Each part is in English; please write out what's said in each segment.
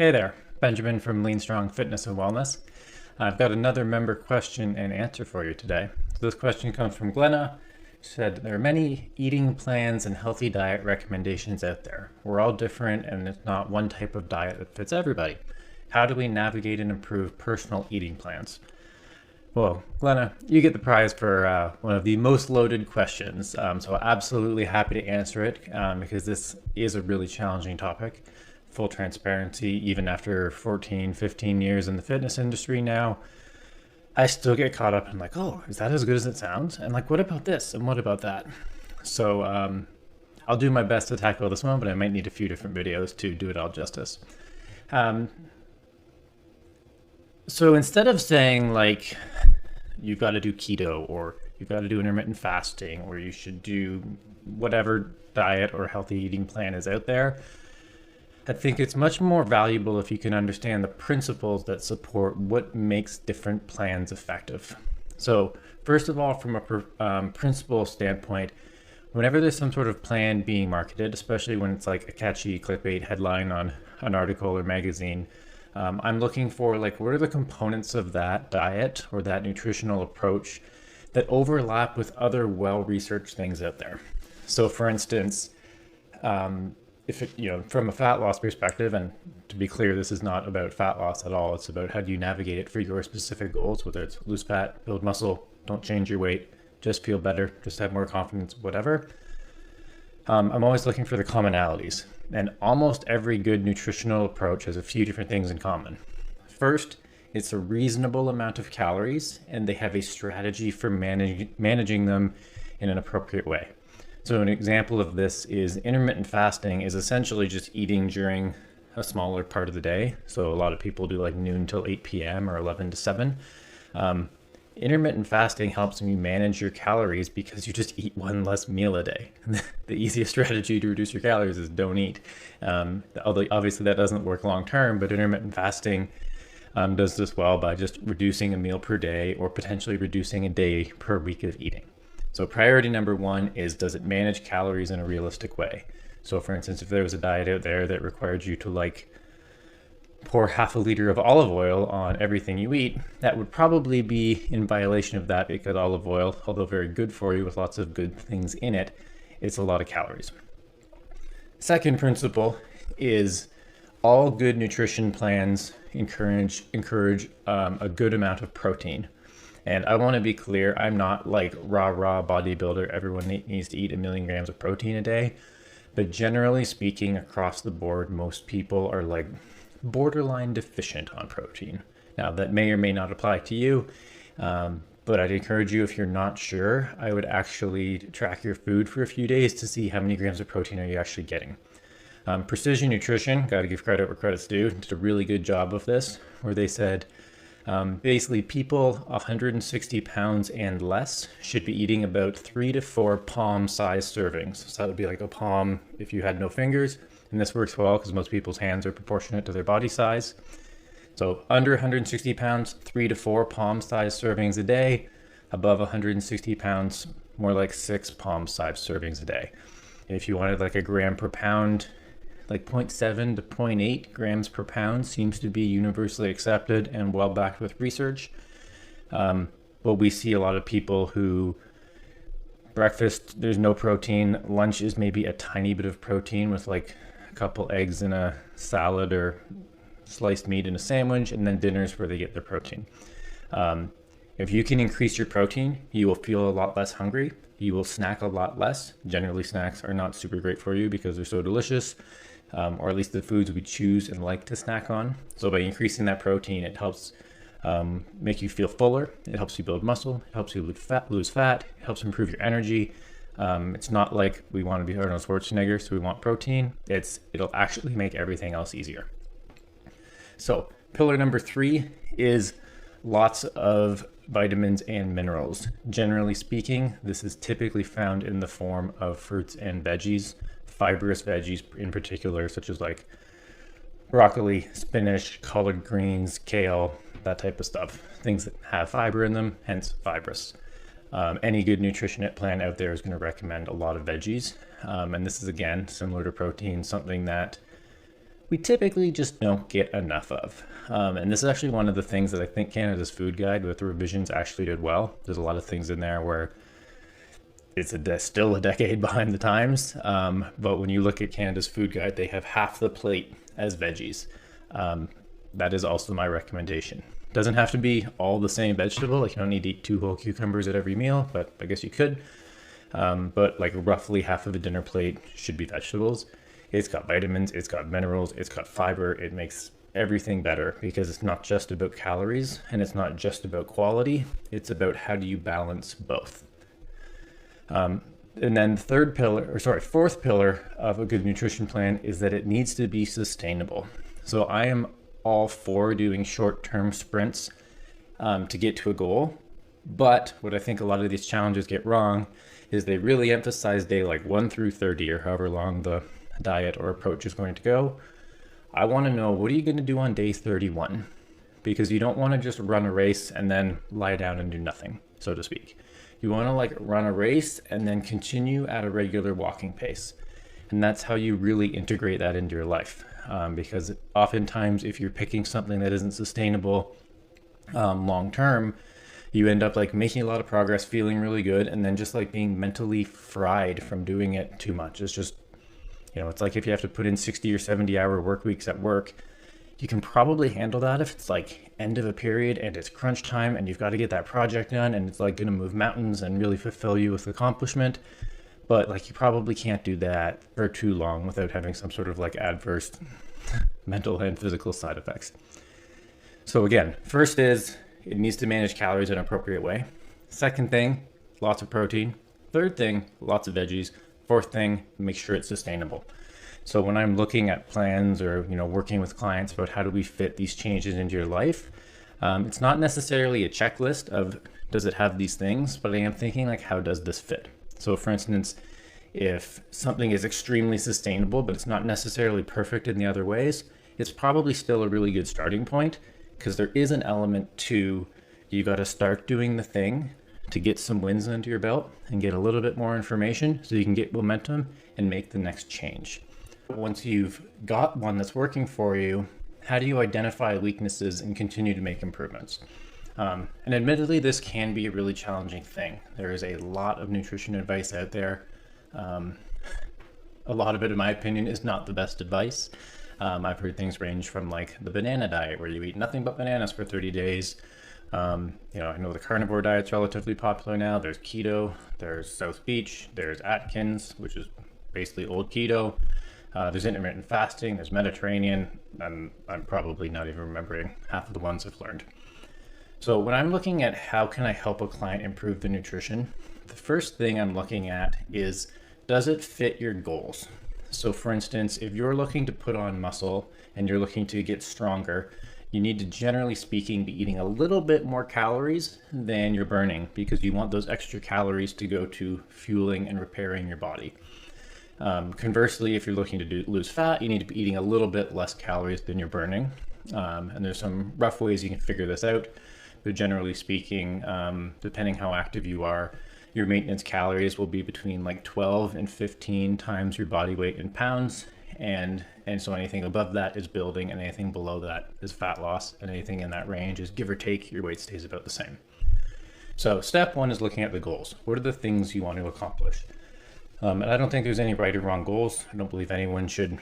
Hey there, Benjamin from Lean Strong Fitness and Wellness. I've got another member question and answer for you today. So this question comes from Glenna. She said, there are many eating plans and healthy diet recommendations out there. We're all different and it's not one type of diet that fits everybody. How do we navigate and improve personal eating plans? Well, Glenna, you get the prize for one of the most loaded questions. So absolutely happy to answer it because this is a really challenging topic. Full transparency, even after 14, 15 years in the fitness industry now, I still get caught up in like, oh, is that as good as it sounds? And like, what about this? And what about that? So I'll do my best to tackle this one, but I might need a few different videos to do it all justice. So instead of saying like, you've got to do keto or you've got to do intermittent fasting or you should do whatever diet or healthy eating plan is out there, I think it's much more valuable if you can understand the principles that support what makes different plans effective. So first of all, from a principle standpoint, whenever there's some sort of plan being marketed, especially when it's like a catchy clickbait headline on an article or magazine, I'm looking for like, what are the components of that diet or that nutritional approach that overlap with other well-researched things out there. So for instance, if it, from a fat loss perspective, and to be clear, this is not about fat loss at all. It's about how do you navigate it for your specific goals, whether it's lose fat, build muscle, don't change your weight, just feel better, just have more confidence, whatever. I'm always looking for the commonalities, and almost every good nutritional approach has a few different things in common. First, it's a reasonable amount of calories, and they have a strategy for managing them in an appropriate way. So an example of this is intermittent fasting is essentially just eating during a smaller part of the day. So a lot of people do like noon till 8 p.m. or 11 to 7. Intermittent fasting helps you manage your calories because you just eat one less meal a day. The easiest strategy to reduce your calories is don't eat. Although obviously that doesn't work long term, but intermittent fasting does this well by just reducing a meal per day or potentially reducing a day per week of eating. So priority number one is, does it manage calories in a realistic way? So for instance, if there was a diet out there that required you to like pour half a liter of olive oil on everything you eat, that would probably be in violation of that because olive oil, although very good for you with lots of good things in it, it's a lot of calories. Second principle is all good nutrition plans encourage a good amount of protein. And I want to be clear, I'm not like raw bodybuilder. Everyone needs to eat 1,000,000 grams of protein a day. But generally speaking, across the board, most people are like borderline deficient on protein. Now, that may or may not apply to you, but I'd encourage you, if you're not sure, I would actually track your food for a few days to see how many grams of protein are you actually getting. Precision Nutrition, got to give credit where credit's due, did a really good job of this, where they said, basically people 160 pounds and less should be eating about 3 to 4 palm-sized servings. So that would be like a palm if you had no fingers. And this works well because most people's hands are proportionate to their body size. So under 160 pounds, 3 to 4 palm-sized servings a day. Above 160 pounds, more like 6 palm-sized servings a day. And if you wanted like a gram per pound, like 0.7 to 0.8 grams per pound seems to be universally accepted and well backed with research. But we see a lot of people who breakfast, there's no protein. Lunch is maybe a tiny bit of protein with like a couple eggs in a salad or sliced meat in a sandwich, and then dinner's where they get their protein. If you can increase your protein, you will feel a lot less hungry. You will snack a lot less. Generally, snacks are not super great for you because they're so delicious. Or at least the foods we choose and like to snack on. So by increasing that protein, it helps make you feel fuller. It helps you build muscle. It helps you lose fat. It helps improve your energy. It's not like we want to be Arnold Schwarzenegger, so we want protein. It'll actually make everything else easier. So pillar number 3 is lots of vitamins and minerals. Generally speaking, this is typically found in the form of fruits and veggies. Fibrous veggies in particular, such as like broccoli, spinach, collard greens, kale, that type of stuff. Things that have fiber in them, hence fibrous. Any good nutrition plan out there is going to recommend a lot of veggies. And this is, again, similar to protein, something that we typically just don't get enough of. And this is actually one of the things that I think Canada's Food Guide with the revisions actually did well. There's a lot of things in there where it's still a decade behind the times. But when you look at Canada's Food Guide, they have half the plate as veggies. That is also my recommendation. Doesn't have to be all the same vegetable. Like, you don't need to eat 2 whole cucumbers at every meal, but I guess you could. But like roughly half of a dinner plate should be vegetables. It's got vitamins, it's got minerals, it's got fiber. It makes everything better because it's not just about calories and it's not just about quality. It's about how do you balance both. And then fourth pillar of a good nutrition plan is that it needs to be sustainable. So I am all for doing short-term sprints to get to a goal. But what I think a lot of these challenges get wrong is they really emphasize day like 1 through 30 or however long the diet or approach is going to go. I want to know, what are you going to do on day 31? Because you don't want to just run a race and then lie down and do nothing, so to speak. You want to like run a race and then continue at a regular walking pace. And that's how you really integrate that into your life. Because oftentimes if you're picking something that isn't sustainable long term, you end up like making a lot of progress, feeling really good, and then just like being mentally fried from doing it too much. It's just, it's like if you have to put in 60 or 70 hour work weeks at work, you can probably handle that if it's like end of a period and it's crunch time and you've got to get that project done and it's like going to move mountains and really fulfill you with accomplishment. But like you probably can't do that for too long without having some sort of like adverse mental and physical side effects. So again, first is it needs to manage calories in an appropriate way. Second thing, lots of protein. Third thing, lots of veggies. Fourth thing, make sure it's sustainable. So when I'm looking at plans or working with clients about how do we fit these changes into your life, it's not necessarily a checklist of does it have these things, but I am thinking like how does this fit? So for instance, if something is extremely sustainable but it's not necessarily perfect in the other ways, it's probably still a really good starting point, because there is an element to you got to start doing the thing to get some wins under your belt and get a little bit more information so you can get momentum and make the next change. Once you've got one that's working for you, how do you identify weaknesses and continue to make improvements? And admittedly, this can be a really challenging thing. There is a lot of nutrition advice out there. A lot of it, in my opinion, is not the best advice. I've heard things range from like the banana diet, where you eat nothing but bananas for 30 days. I know the carnivore diet's relatively popular now. There's keto, there's South Beach, there's Atkins, which is basically old keto. There's intermittent fasting, there's Mediterranean, and I'm probably not even remembering half of the ones I've learned. So when I'm looking at how can I help a client improve the nutrition, the first thing I'm looking at is, does it fit your goals? So for instance, if you're looking to put on muscle and you're looking to get stronger, you need to, generally speaking, be eating a little bit more calories than you're burning, because you want those extra calories to go to fueling and repairing your body. Conversely, if you're looking to lose fat, you need to be eating a little bit less calories than you're burning. And there's some rough ways you can figure this out. But generally speaking, depending how active you are, your maintenance calories will be between like 12 and 15 times your body weight in pounds. And so anything above that is building, and anything below that is fat loss, and anything in that range is, give or take, your weight stays about the same. So step one is looking at the goals. What are the things you want to accomplish? And I don't think there's any right or wrong goals. I don't believe anyone should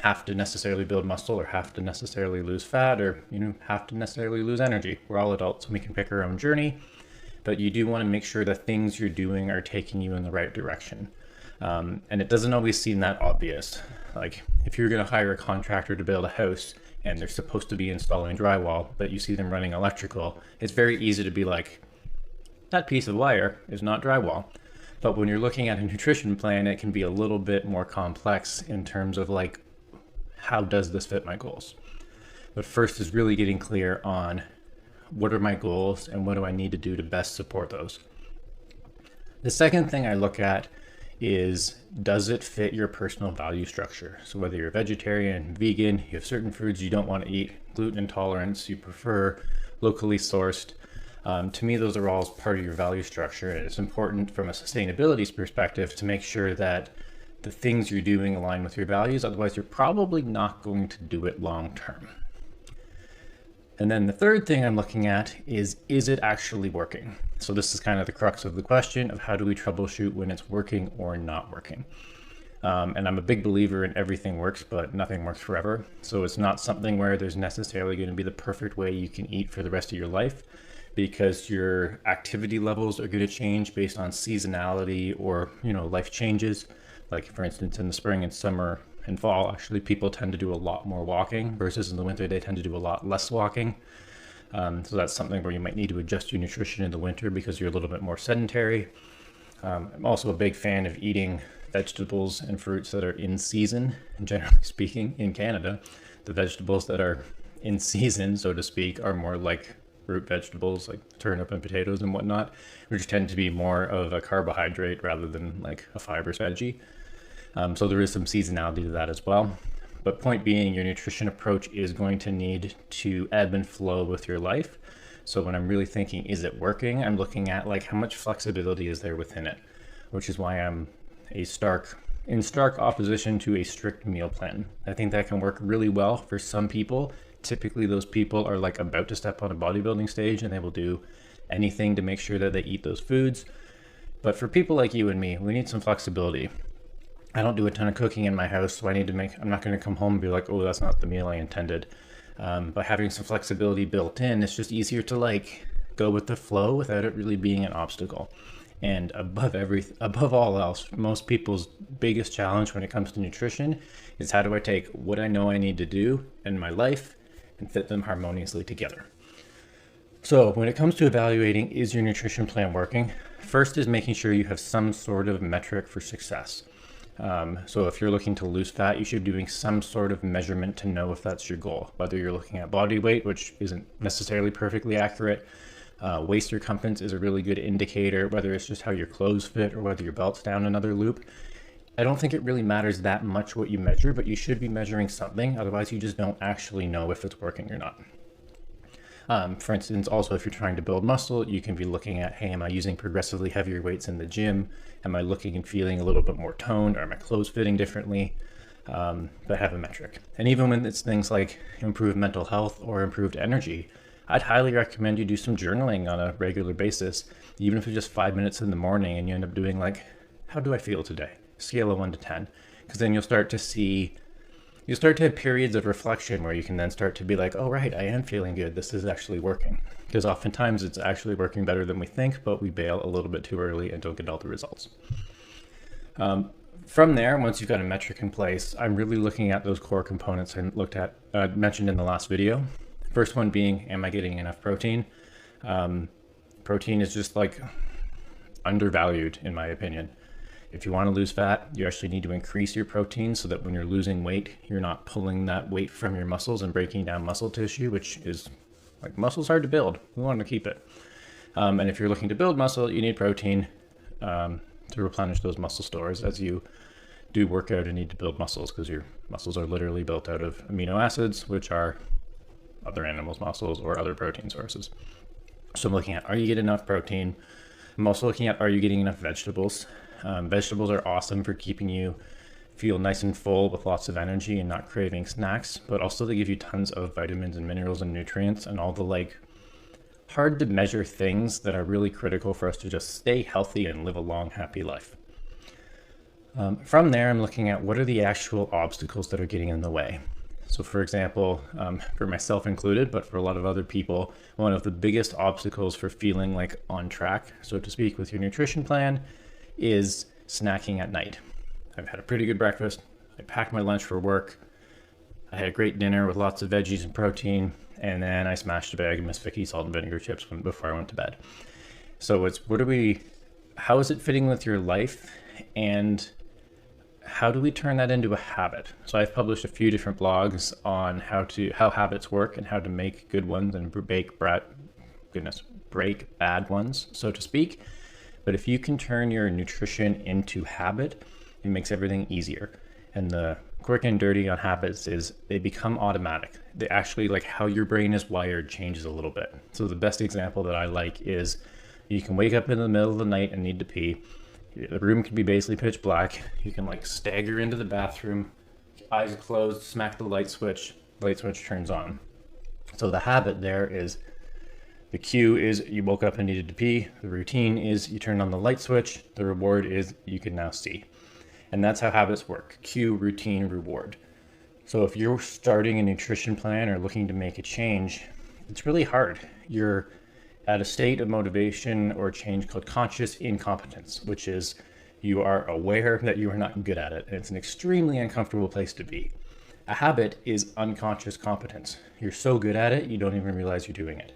have to necessarily build muscle or have to necessarily lose fat or have to necessarily lose energy. We're all adults and we can pick our own journey, but you do want to make sure the things you're doing are taking you in the right direction. And it doesn't always seem that obvious. Like if you're going to hire a contractor to build a house and they're supposed to be installing drywall, but you see them running electrical, it's very easy to be like, that piece of wire is not drywall. But when you're looking at a nutrition plan, it can be a little bit more complex in terms of like, how does this fit my goals? But first is really getting clear on what are my goals and what do I need to do to best support those. The second thing I look at is, does it fit your personal value structure? So whether you're vegetarian, vegan, you have certain foods you don't want to eat, gluten intolerance, you prefer locally sourced. To me, those are all part of your value structure. And it's important from a sustainability perspective to make sure that the things you're doing align with your values. Otherwise, you're probably not going to do it long term. And then the third thing I'm looking at is it actually working? So this is kind of the crux of the question of how do we troubleshoot when it's working or not working? And I'm a big believer in everything works, but nothing works forever. So it's not something where there's necessarily going to be the perfect way you can eat for the rest of your life, because your activity levels are going to change based on seasonality or, life changes. Like for instance, in the spring and summer and fall, actually people tend to do a lot more walking versus in the winter, they tend to do a lot less walking. So that's something where you might need to adjust your nutrition in the winter because you're a little bit more sedentary. I'm also a big fan of eating vegetables and fruits that are in season. And generally speaking, in Canada, the vegetables that are in season, so to speak, are more like root vegetables like turnip and potatoes and whatnot, which tend to be more of a carbohydrate rather than like a fibrous veggie. So there is some seasonality to that as well. But point being, your nutrition approach is going to need to ebb and flow with your life. So when I'm really thinking, is it working? I'm looking at like how much flexibility is there within it, which is why I'm in stark opposition to a strict meal plan. I think that can work really well for some people. Typically those people are like about to step on a bodybuilding stage and they will do anything to make sure that they eat those foods. But for people like you and me, we need some flexibility. I don't do a ton of cooking in my house, so I'm not going to come home and be like, oh, that's not the meal I intended. But having some flexibility built in, it's just easier to like go with the flow without it really being an obstacle. And above all else, most people's biggest challenge when it comes to nutrition is how do I take what I know I need to do in my life and fit them harmoniously together. So when it comes to evaluating, is your nutrition plan working? First is making sure you have some sort of metric for success. So if you're looking to lose fat, you should be doing some sort of measurement to know if that's your goal, whether you're looking at body weight, which isn't necessarily perfectly accurate. Waist circumference is a really good indicator, whether it's just how your clothes fit or whether your belt's down another loop. I don't think it really matters that much what you measure, but you should be measuring something. Otherwise, you just don't actually know if it's working or not. For instance, also, if you're trying to build muscle, you can be looking at, hey, am I using progressively heavier weights in the gym? Am I looking and feeling a little bit more toned? Are my clothes fitting differently? But have a metric. And even when it's things like improved mental health or improved energy, I'd highly recommend you do some journaling on a regular basis, even if it's just 5 minutes in the morning and you end up doing like, how do I feel today? Scale of 1 to 10. Because then you'll start to have periods of reflection where you can then start to be like, oh, right, I am feeling good. This is actually working. Because oftentimes it's actually working better than we think, but we bail a little bit too early and don't get all the results. From there, once you've got a metric in place, I'm really looking at those core components I mentioned in the last video. First one being, am I getting enough protein? Protein is just like undervalued in my opinion. If you want to lose fat, you actually need to increase your protein so that when you're losing weight, you're not pulling that weight from your muscles and breaking down muscle tissue, which is like muscle's hard to build. We want to keep it. And if you're looking to build muscle, you need protein to replenish those muscle stores as you do work out and need to build muscles, because your muscles are literally built out of amino acids, which are other animals' muscles or other protein sources. So I'm looking at, are you getting enough protein? I'm also looking at, are you getting enough vegetables? Vegetables are awesome for keeping you feel nice and full with lots of energy and not craving snacks, but also they give you tons of vitamins and minerals and nutrients and all the like hard to measure things that are really critical for us to just stay healthy and live a long, happy life. From there, I'm looking at what are the actual obstacles that are getting in the way. So for example, for myself included, but for a lot of other people, one of the biggest obstacles for feeling like on track, so to speak, with your nutrition plan is snacking at night. I've had a pretty good breakfast. I packed my lunch for work. I had a great dinner with lots of veggies and protein, and then I smashed a bag of Miss Vicky's salt and vinegar chips before I went to bed. So it's how is it fitting with your life, and how do we turn that into a habit? So I've published a few different blogs on how habits work and how to make good ones and break bad ones, so to speak. But if you can turn your nutrition into habit, it makes everything easier. And the quick and dirty on habits is they become automatic. They actually, like how your brain is wired, changes a little bit. So the best example that I like is you can wake up in the middle of the night and need to pee. The room can be basically pitch black. You can like stagger into the bathroom, eyes closed, smack the light switch turns on. So the habit there is, the cue is you woke up and needed to pee. The routine is you turn on the light switch. The reward is you can now see. And that's how habits work: cue, routine, reward. So if you're starting a nutrition plan or looking to make a change, it's really hard. You're at a state of motivation or change called conscious incompetence, which is you are aware that you are not good at it. And it's an extremely uncomfortable place to be. A habit is unconscious competence. You're so good at it, you don't even realize you're doing it.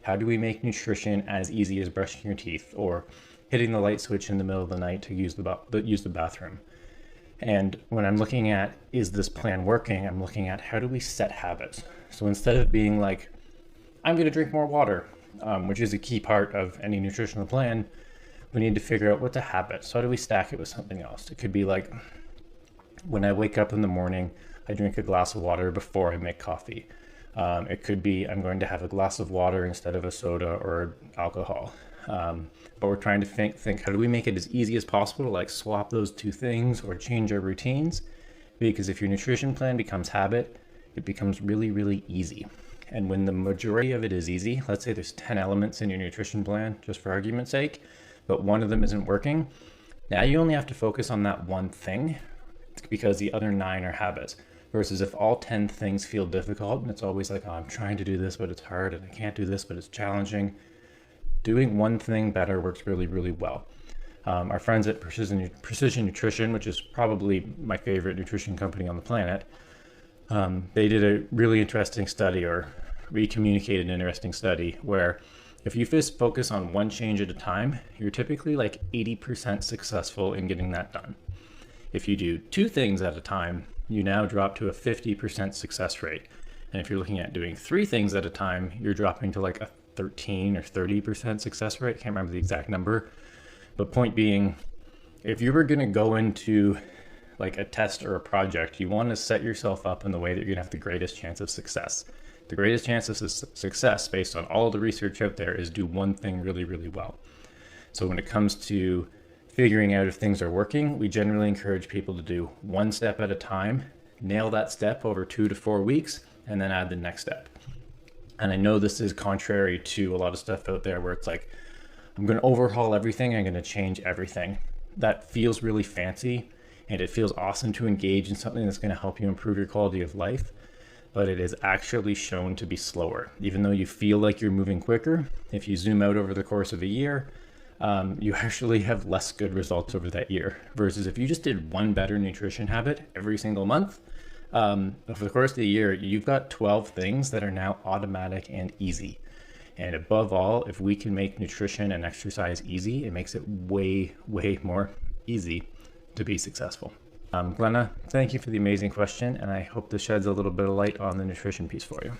How do we make nutrition as easy as brushing your teeth or hitting the light switch in the middle of the night to use the bathroom? And when I'm looking at, is this plan working? I'm looking at, how do we set habits? So instead of being like, I'm going to drink more water, which is a key part of any nutritional plan, we need to figure out what's a habit. So how do we stack it with something else? It could be like, when I wake up in the morning, I drink a glass of water before I make coffee. It could be, I'm going to have a glass of water instead of a soda or alcohol. But we're trying to think, how do we make it as easy as possible to like swap those two things or change our routines? Because if your nutrition plan becomes habit, it becomes really, really easy. And when the majority of it is easy, let's say there's 10 elements in your nutrition plan, just for argument's sake, but one of them isn't working, now you only have to focus on that one thing, because the other 9 are habits. Versus if all 10 things feel difficult and it's always like, oh, I'm trying to do this, but it's hard, and I can't do this, but it's challenging. Doing one thing better works really, really well. Our friends at Precision Nutrition, which is probably my favorite nutrition company on the planet, they did a really interesting study, or re-communicated an interesting study, where if you just focus on one change at a time, you're typically like 80% successful in getting that done. If you do 2 things at a time, you now drop to a 50% success rate. And if you're looking at doing 3 things at a time, you're dropping to like a 13 or 30% success rate. I can't remember the exact number. But point being, if you were going to go into like a test or a project, you want to set yourself up in the way that you're going to have the greatest chance of success. The greatest chance of success, based on all the research out there, is do one thing really, really well. So when it comes to figuring out if things are working, we generally encourage people to do one step at a time, nail that step over 2 to 4 weeks, and then add the next step. And I know this is contrary to a lot of stuff out there where it's like, I'm going to overhaul everything, I'm going to change everything. That feels really fancy, and it feels awesome to engage in something that's going to help you improve your quality of life, but it is actually shown to be slower. Even though you feel like you're moving quicker, if you zoom out over the course of a year, you actually have less good results over that year. Versus if you just did one better nutrition habit every single month, over the course of the year, you've got 12 things that are now automatic and easy. And above all, if we can make nutrition and exercise easy, it makes it way, way more easy to be successful. Glenna, thank you for the amazing question, and I hope this sheds a little bit of light on the nutrition piece for you.